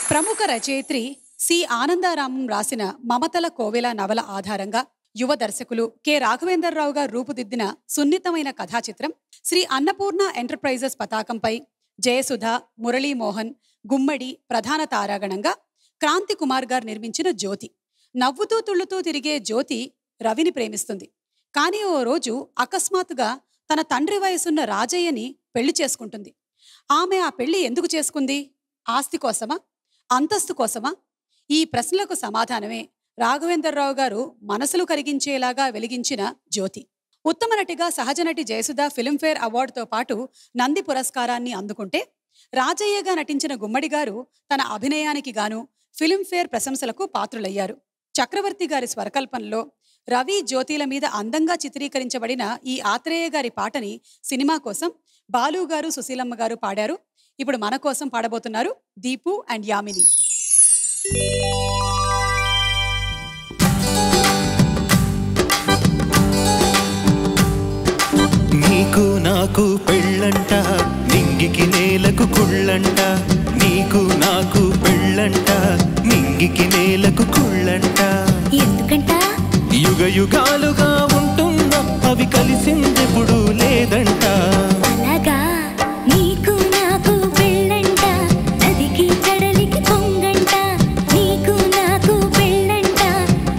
ప్రముఖ రచయిత్రి సి ఆనందారామం రాసిన మమతల కోవెల నవల ఆధారంగా యువ దర్శకులు కె రాఘవేంద్రరావు గారు రూపుదిద్దిన సున్నితమైన కథాచిత్రం శ్రీ అన్నపూర్ణ ఎంటర్ప్రైజెస్ పతాకంపై జయసుధ, మురళీమోహన్, గుమ్మడి ప్రధాన తారాగణంగా క్రాంతి కుమార్ గారు నిర్మించిన జ్యోతి. నవ్వుతూ తుళ్ళుతూ తిరిగే జ్యోతి రవిని ప్రేమిస్తుంది. కానీ ఓ రోజు అకస్మాత్తుగా తన తండ్రి వయసున్న రాజయ్యని పెళ్లి చేసుకుంటుంది. ఆమె ఆ పెళ్లి ఎందుకు చేసుకుంది? ఆస్తి కోసమా? అంతస్తు కోసమా? ఈ ప్రశ్నలకు సమాధానమే రాఘవేంద్రరావు గారు మనసులు కరిగించేలాగా వెలిగించిన జ్యోతి. ఉత్తమ నటిగా సహజ నటి జయసుధ ఫిల్మ్ఫేర్ అవార్డుతో పాటు నంది పురస్కారాన్ని అందుకుంటే, రాజయ్యగా నటించిన గుమ్మడి గారు తన అభినయానికి గాను ఫిల్మ్ఫేర్ ప్రశంసలకు పాత్రులయ్యారు. చక్రవర్తి గారి స్వరకల్పనలో రవి, జ్యోతిల మీద అందంగా చిత్రీకరించబడిన ఈ ఆత్రేయ గారి పాటని సినిమా కోసం బాలు గారు, సుశీలమ్మ గారు పాడారు. ఇప్పుడు మన కోసం పాడబోతున్నారు దీపు అండ్ యామిని. నీకు నాకు పెళ్ళంట, నింగికి నేలకు కుళ్ళంట. నీకు నాకు పెళ్ళంట, నింగికి నేలకు కుళ్ళంట. ఎందుకంట? యుగ యుగాలుగా ఉంటున్నా అవి కలిసిందెప్పుడు లేదంట. అలాగా? నీకు నాకు పెళ్ళంట, నదికి కడలికి పొంగంట. నీకు నాకు పెళ్ళంట,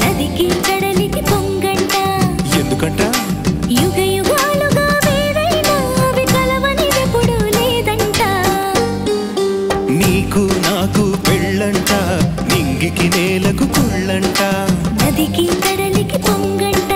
నదికి కడలికి పొంగంట. ఎందుకంట? యుగ యుగాలుగా వేరైనా అవి కలవనిదెప్పుడు లేదంట. నీకు నాకు పెళ్ళంట, నింగికి నేలకు కుళ్ళంట. నదికి కడలికి పొంగంట.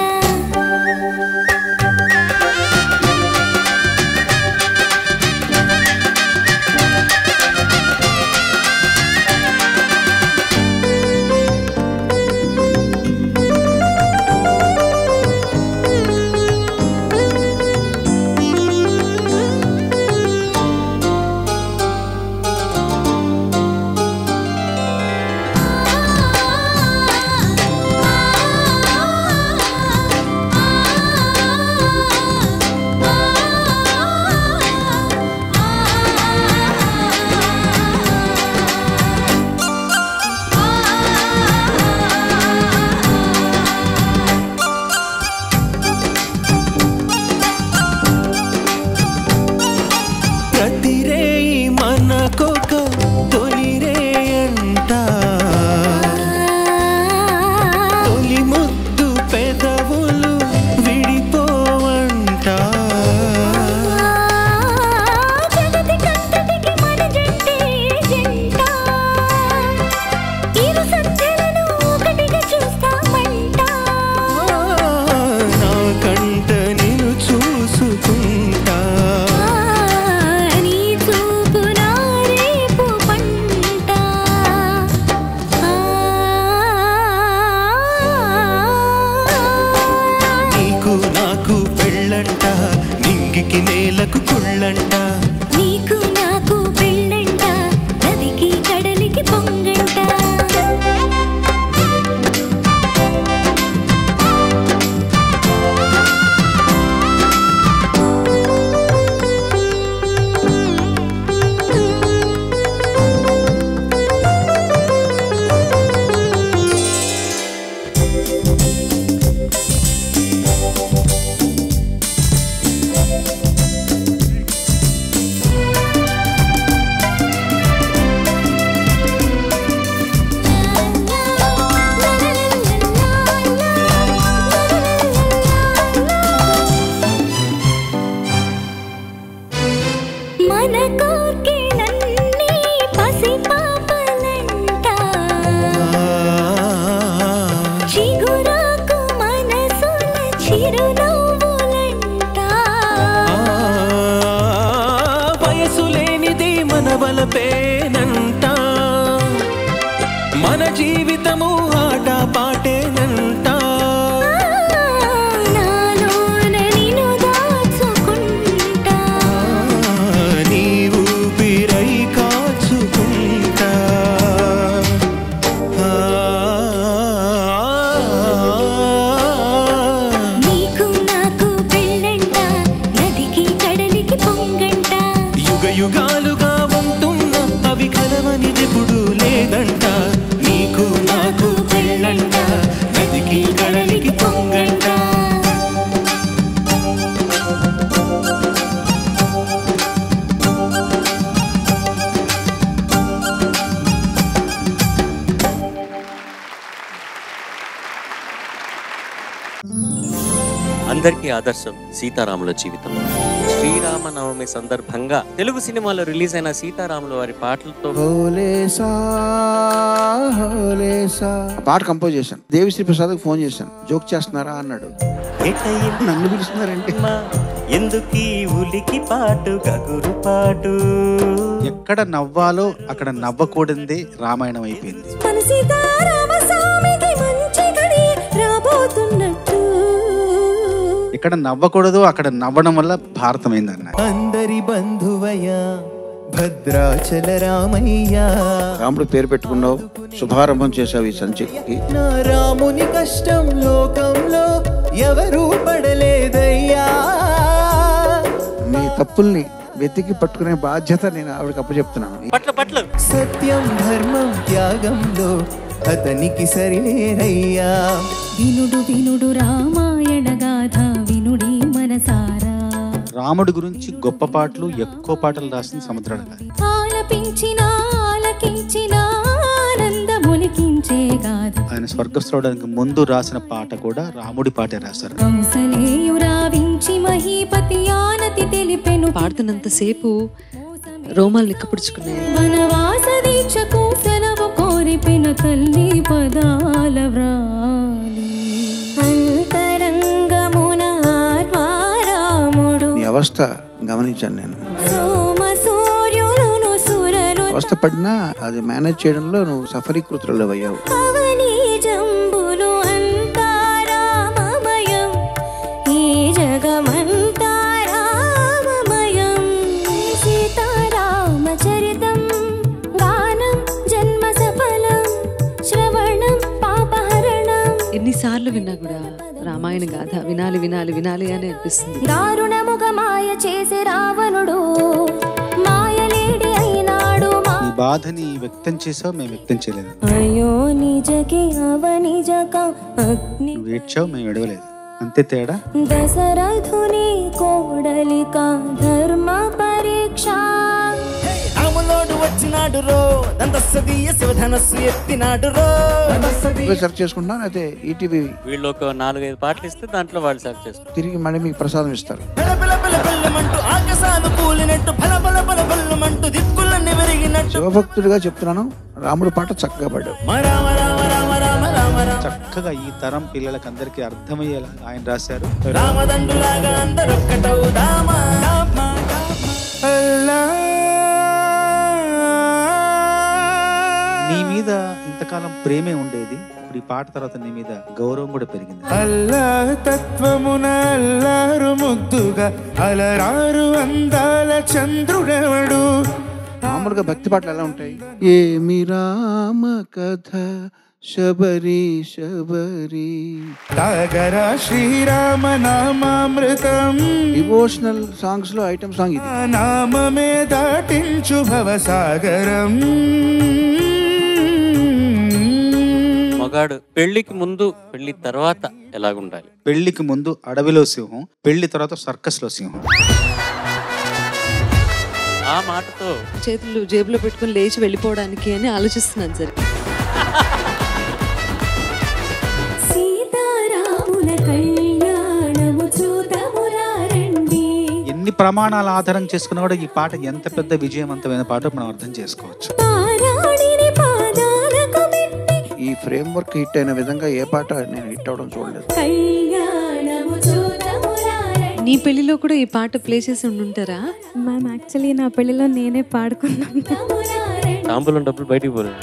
నింగికి నేలకు కుళ్ళంట. నీకు నాకు పెళ్ళంట, నదికి కడలికి పొంగంట. వయసులేనిది మన బలపేనంట, మన జీవితము ఆట పాటేనంట. నీవు పిరై కాచుకుంటా. నీకు నాకు పెళ్ళంట, నదికి కడలికి పొంగంట. యుగ యుగాలుగా ఉంటున్నా అవి కలవనిదెప్పుడు లేదు. అందరికీ ఆదర్శం సీతారాముల జీవితం. శ్రీరామనవమి సందర్భంగా తెలుగు సినిమాలో రిలీజ్ అయిన సీతారాముల వారి పాటలతో పాట కంపోజ్ చేశాను. దేవిశ్రీ ప్రసాద్కి ఫోన్ చేశాను, జోక్ చేస్తున్నారా అన్నాడు. నన్ను పిలుస్తున్నారంటే ఎందుకీ ఉలికి పాటు గగురు పాటు. ఎక్కడ నవ్వాలో అక్కడ నవ్వకూడదే రామాయణం అయిపోయింది. ఎక్కడ నవ్వకూడదు అక్కడ నవ్వడం వల్ల భారతమైంది అన్న. అందరి బంధువయ్య భద్రాచల రామయ్య. రాముడు పేరు పెట్టుకున్నావు, శుభారంభం చేసావు ఈ సంచికి. నా రాముని కష్టం లోకంలో ఎవరూ పడలేదయ్యా. మీ తప్పుల్ని వెతికి పట్టుకునే బాధ్యత నేను ఆవిడకి అప్పచెప్తున్నాను. సత్యం ధర్మం త్యాగంలో అతనికి సరిలేరయ్యా. వినుడు వినుడు రామాయణ గాథ వినుడి మనసారా. రాముడి గురించి గొప్ప పాటలు ఎక్కువ పాటలు రాసింది సముద్రాల గారు. ఆలపించిన ఆలకించిన ఆనందములికించే గాథ. ఆయన స్వర్గస్థుడానికి ముందు రాసిన పాట కూడా రాముడి పాటే రాశారు. కౌసలేయురావించి మహీపతి ఆనతి తెలిపెను. పాడుతున్నంతసేపు రోమాలు నిక్కపుడుచుకున్నాయి. వనవాస దీక్షకు సెలవు కోరిపిన తల్లి పదాల వ్రాలి. అంతరంగమున ఆర్వారాముడు. నీ అవస్థ గమనించాను నేను. సోమ సూర్యులను సురలు అవస్థ పడినా అది మేనేజ్ చేయడంలో నువ్వు సఫలీకృతులు అయ్యావు. అవని జంబులు అంతా రామమయం. ఈ జగమంతా రామమయం. సీతారామచరితం గానం జన్మ సఫలం శ్రవణం పాపహరణం. ఎన్నిసార్లు విన్నా కూడా రామాయణ గాథ వినాలి వినాలి వినాలి అని అనిపిస్తుంది. దారుణముగ మాయ చేసే రావణుడు మాయలేడి అయినాడు. ఈ బాధని వ్యక్తం చేసావు, మేము వ్యక్తం చేయలేదు. అయ్యో నిజకి అవనిజక అగ్ని. నువ్వు ఏడ్చావు, మేము ఎడవలేదు, అంతే తేడా. దశరథుని కోడలిక ధర్మ పరీక్ష. రాములోడు వచ్చినాడు రో దంతస్సదీయ శివధనస్సు ఎత్తినాడు రో. సెర్చ్ చేసుకుంటున్నాను అయితే ఈటీవీ వీళ్ళు ఒక 4-5 పాటలు ఇస్తే దాంట్లో వాళ్ళు సెర్చ్ చేస్తారు. తిరిగి మళ్ళీ మీకు ప్రసాదం ఇస్తారు. బల బల బల బల్లమంటూ ఆకాశాలు కూలినట్టు బల బల బల బల్లమంటూ దిక్కులన్నీ విరిగినట్టు. శివభక్తుడిగా చెప్తున్నాను, రాముడు పాట చక్కగా పాడావు. రామ రామ రామ రామ రామ రామ. చక్కగా ఈ తరం పిల్లలకి అందరికీ అర్థమయ్యేలా ఆయన రాశారు. రామదండులాగా అందరొక్కటవుదామా. నీ మీద ఇంతకాలం ప్రేమే ఉండేది, ఇప్పుడు ఈ పాట తర్వాత నీ మీద గౌరవం కూడా పెరిగింది. అల్లాహ్ తత్వమున అల్లారు ముద్దుగా అలరారు అందాల చంద్రుడెవడు. మామూలుగా భక్తి పాటలు ఎలా ఉంటాయి? ఏమి రామ కథ శబరి శబరి. తాగరా శ్రీరామ నామామృతం. డివోషనల్ సాంగ్స్ లో ఐటమ్ సాంగ్ ఇది. నామమే దాటించు భవసాగరం. మగాడు పెళ్లికి ముందు పెళ్లి తర్వాత ఎలాగుండాలి? పెళ్లికి ముందు అడవిలో సింహం, పెళ్లి తర్వాత సర్కస్ లో సింహం. ఆ మాటతో చేతులు జేబులో పెట్టుకుని లేచి వెళ్ళిపోవడానికి అని ఆలోచిస్తున్నాను సరే. సీతారాముల కళ్యాణము చూతమురారండి. ఎన్ని ప్రమాణాల ఆధారం చేసుకున్నా కూడా ఈ పాట ఎంత పెద్ద విజయవంతమైన పాట మనం అర్థం చేసుకోవచ్చు. పారాణిని పాదాలకు పెట్టి ఈ ఫ్రేమ్ వర్క్ హిట్ అయిన విధంగా ఏ పాట నేను హిట్ అవడం చూడలేదు. కళ్యాణము చూతమురారండి. నీ పెళ్లిలో కూడా ఈ పాట ప్లే చేసి ఉండుంటారా? మ్యామ్ యాక్చువల్లీ నా పెళ్లిలో నేనే పాడుకున్నాను. తాంబూలం డబ్బులు బయటికి పోలేదు.